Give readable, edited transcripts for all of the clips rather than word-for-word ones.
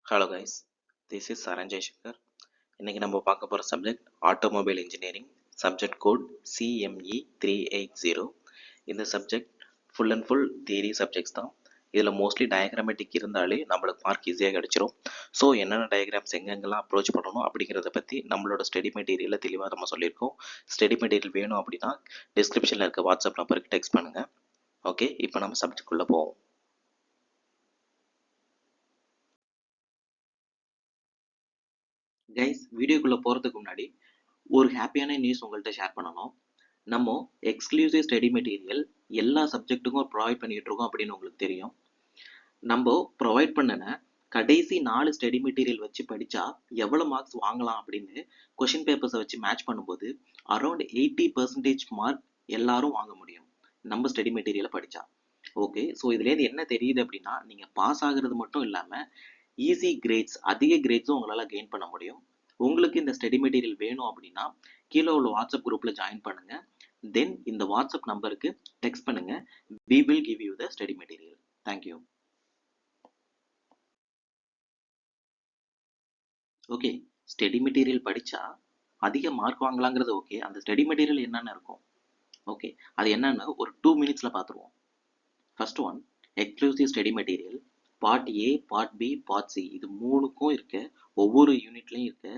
Hello guys, this is Saranjay Shankar. இன்னைக்கு நம்ம பார்க்க போகிற subject automobile engineering, subject code CME 380. இந்த subject full and full theory subjects தான். இதில் மோஸ்ட்லி டயக்ராமேட்டிக் இருந்தாலே நம்மளுக்கு மார்க் ஈஸியாக கிடச்சிரும். ஸோ என்னென்ன டயக்ராம்ஸ் எங்கெங்கெல்லாம் அப்ரோச் பண்ணணும் அப்படிங்கிறத பற்றி நம்மளோட ஸ்டடி மெட்டீரியலில் தெளிவாக நம்ம சொல்லியிருக்கோம். ஸ்டடி மெட்டீரியல் வேணும் அப்படின்னா டிஸ்கிரிப்ஷனில் இருக்க வாட்ஸ்அப் நம்பருக்கு டெக்ஸ்ட் பண்ணுங்கள். ஓகே, இப்போ நம்ம சப்ஜெக்ட்குள்ளே போவோம். கைஸ், வீடியோக்குள்ளே போகிறதுக்கு முன்னாடி ஒரு ஹாப்பியான நியூஸ் உங்கள்கிட்ட ஷேர் பண்ணணும். நம்ம எக்ஸ்க்ளூசிவ் ஸ்டடி மெட்டீரியல் எல்லா சப்ஜெக்ட்டுக்கும் ப்ரொவைட் பண்ணிகிட்டு இருக்கோம் அப்படின்னு உங்களுக்கு தெரியும். நம்ம ப்ரொவைட் பண்ணின கடைசி 4 ஸ்டடி மெட்டீரியல் வச்சு படித்தா எவ்வளோ மார்க்ஸ் வாங்கலாம் அப்படின்னு கொஷின் பேப்பர்ஸை வச்சு மேட்ச் பண்ணும்போது அரௌண்ட் 80% மார்க் எல்லாரும் வாங்க முடியும் நம்ம ஸ்டடி மெட்டீரியலை படித்தா. ஓகே, ஸோ இதுலேருந்து என்ன தெரியுது அப்படின்னா, நீங்கள் பாஸ் ஆகுறது மட்டும் இல்லாமல் ஈஸி கிரேட்ஸ், அதிக கிரேட்ஸும் உங்களால் கெயின் பண்ண முடியும். உங்களுக்கு இந்த ஸ்டடி மெட்டீரியல் வேணும் அப்படின்னா கீழே உள்ள வாட்ஸ்அப் குரூப்பில் ஜாயின் பண்ணுங்க. தென் இந்த வாட்ஸ்அப் நம்பருக்கு டெக்ஸ்ட் பண்ணுங்க. we will give you the study material. thank you. Okay, study material படித்தா அதிக மார்க் வாங்கலாங்கிறது ஓகே. அந்த ஸ்டடி மெட்டீரியல் என்னென்ன இருக்கும், ஓகே, அது என்னென்னு ஒரு 2 மினிட்ஸில் பார்த்துருவோம். First one, exclusive study material. Part A, part B, part C, இது மூணுக்கும் இருக்க ஒவ்வொரு யூனிட்லையும் இருக்க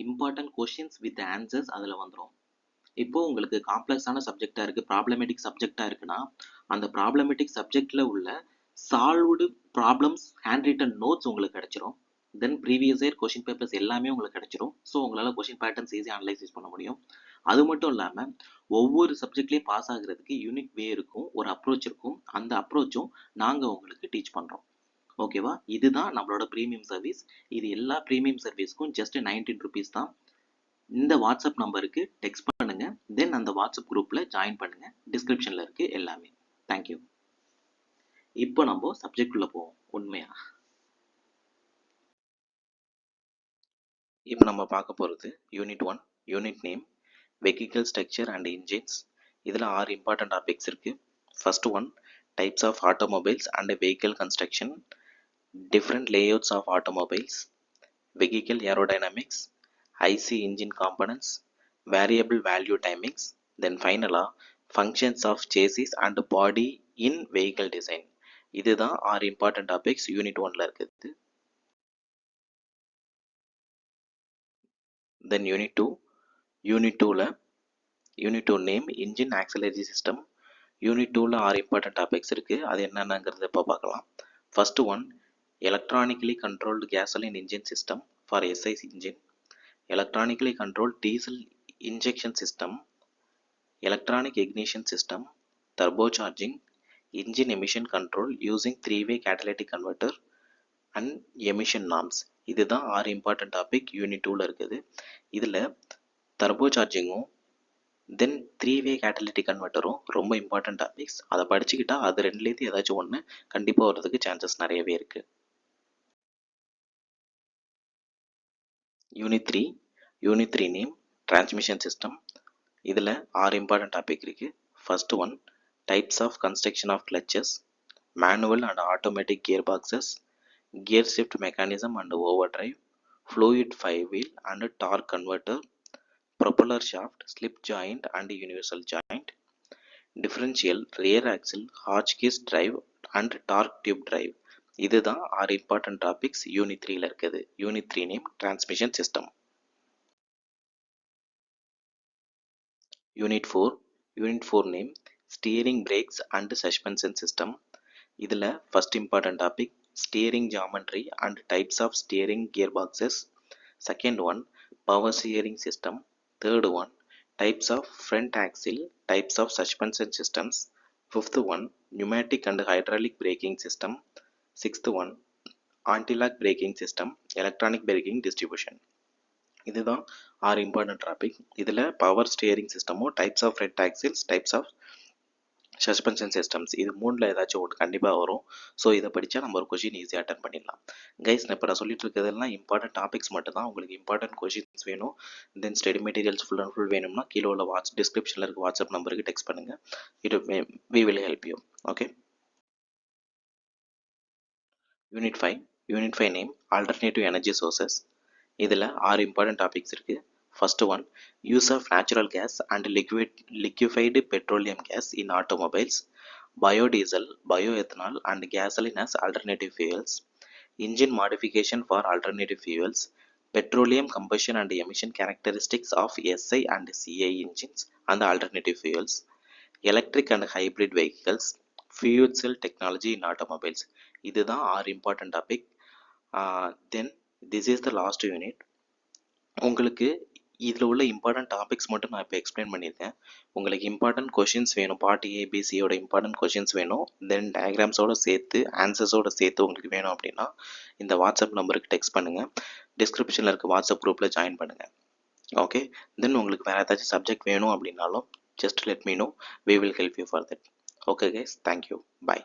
இம்பார்ட்டன்ட் கொஷின்ஸ் வித் ஆன்சர்ஸ் அதில் வந்துடும். இப்போது உங்களுக்கு காம்ப்ளெக்ஸான சப்ஜெக்டாக இருக்குது, ப்ராப்ளமேட்டிக் சப்ஜெக்டாக இருக்குன்னா அந்த ப்ராப்ளமேட்டிக் சப்ஜெக்டில் உள்ள solved problems hand return notes உங்களுக்கு கிடச்சிரும். தென் ப்ரீவியஸ் இயர் கொஷின் பேப்பர்ஸ் எல்லாமே உங்களுக்கு கிடச்சிரும். ஸோ உங்களால் கொஷின் பேட்டர்ன்ஸ் ஈஸியாக அனலைசிஸ் பண்ண முடியும். அது மட்டும் இல்லாமல் ஒவ்வொரு சப்ஜெக்ட்லேயும் பாஸ் ஆகுறதுக்கு யூனிக் வே இருக்கும், ஒரு அப்ரோச் இருக்கும். அந்த அப்ரோச்சும் நாங்கள் உங்களுக்கு டீச் பண்ணுறோம். ஓகேவா, இதுதான் நம்மளோட ப்ரீமியம் சர்வீஸ். இது எல்லா ப்ரீமியம் சர்வீஸ்க்கும் ஜஸ்ட் 19 rupees தான். இந்த வாட்ஸ்அப் நம்பருக்கு டெக்ஸ்ட் பண்ணுங்க. தென் அந்த வாட்ஸ்அப் குரூப்பில் ஜாயின் பண்ணுங்க. டிஸ்கிரிப்ஷனில் இருக்கு எல்லாமே. தேங்க்யூ. இப்போ நம்ம சப்ஜெக்டுள்ள போவோம். உண்மையா இப்போ நம்ம பார்க்க போகிறது unit 1, unit name vehicle structure and engines. இதில் 6 இம்பார்ட்டன்ட் டாபிக்ஸ் இருக்குது. First one, types of automobiles and vehicle construction, different layouts of automobiles, vehicle aerodynamics, IC engine components, variable value timings, then finally functions of chassis and body in vehicle design. இதுதான் 6 important topics unit 1ல இருக்குது. Then unit 2, unit 2ல unit 2 name engine auxiliary system. Unit 2ல 6 important topics இருக்குது. அது என்னென்னங்கிறத இப்போ பார்க்கலாம். First one, electronically controlled gasoline engine system for SI engine, electronically controlled diesel injection system, electronic ignition system, turbocharging, engine emission control using 3-way catalytic converter and emission norms. இதுதான் 6 important topic unit 2ல இருக்குது. இதில் டர்போசார்ஜிங்கும் தென் 3-way catalytic converterம் ரொம்ப important topics. அதை படிச்சுக்கிட்டா அது ரெண்டுலேருந்து ஏதாச்சும் ஒன்று கண்டிப்பாக வர்றதுக்கு சான்சஸ் நிறையவே இருக்குது. Unit 3 name transmission system. இதில் 6 இம்பார்ட்டன்ட் டாபிக் இருக்குது. First one, types of construction of clutches, manual and automatic gear boxes, gear shift mechanism and overdrive, fluid 5-wheel and torque converter, propeller shaft, slip joint and universal joint, differential, rear axle, Hotchkiss drive and torque tube drive. இதுதான் 6 important topics unit 3ல இருக்குது. Unit 3 name transmission system. Unit 4 name steering brakes and suspension system. இதில் first important topic steering geometry and types of steering gearboxes. Second one, power steering system. Third one, types of front axle, types of suspension systems. Fifth one, pneumatic and hydraulic braking system. Sixth one, anti-lock braking system, electronic braking distribution. இதுதான் 6 important topic. இதில் power steering சிஸ்டமும், types of front axles, types of suspension systems, இது மூணில் ஏதாச்சும் ஒன்று கண்டிப்பாக வரும். So இதை படித்தா நம்ம ஒரு கொஷின் ஈஸியாக அட்டன் பண்ணிடலாம். கைஸ், நான் இப்போ நான் சொல்லிட்டு இருக்கிறதெல்லாம் இம்பார்ட்டன்ட் டாபிக்ஸ் மட்டும் தான். உங்களுக்கு இம்பார்ட்டன்ட் கொஷின்ஸ் வேணும், then study materials full and full வேணும்னா கீழே உள்ள டிஸ்கிரிப்ஷனில் இருக்க வாட்ஸ்அப் நம்பருக்கு டெக்ஸ்ட் பண்ணுங்கள். We will help you. Okay. Unit 5 unit 5 name alternative energy sources. இதில் 6 இம்பார்ட்டன்ட் டாபிக்ஸ் இருக்குது. First one, use of natural gas and liquefied petroleum gas in automobiles, biodiesel, bioethanol and gasoline as alternative fuels, engine modification for alternative fuels, petroleum combustion and emission characteristics of SI and CI engines and alternative fuels, electric and hybrid vehicles, fuel cell technology in automobiles. இதுதான் 6 important topic. Then this is the last unit. உங்களுக்கு இதில் உள்ள important topics மட்டும் நான் இப்போ explain பண்ணியிருக்கேன். உங்களுக்கு important questions வேணும், பார்ட் ஏபிசியோட இம்பார்ட்டன்ட் கொஷின்ஸ் வேணும், தென் டயக்ராம்ஸோடு சேர்த்து ஆன்சர்ஸோடு சேர்த்து உங்களுக்கு வேணும் அப்படின்னா இந்த வாட்ஸ்அப் நம்பருக்கு டெக்ஸ்ட் பண்ணுங்கள். டிஸ்கிரிப்ஷனில் இருக்க வாட்ஸ்அப் குரூப்பில் ஜாயின் பண்ணுங்கள். ஓகே, தென் உங்களுக்கு வேறு ஏதாச்சும் சப்ஜெக்ட் வேணும் அப்படின்னாலும் just let me know, we will help you for that. Okay guys, thank you, bye.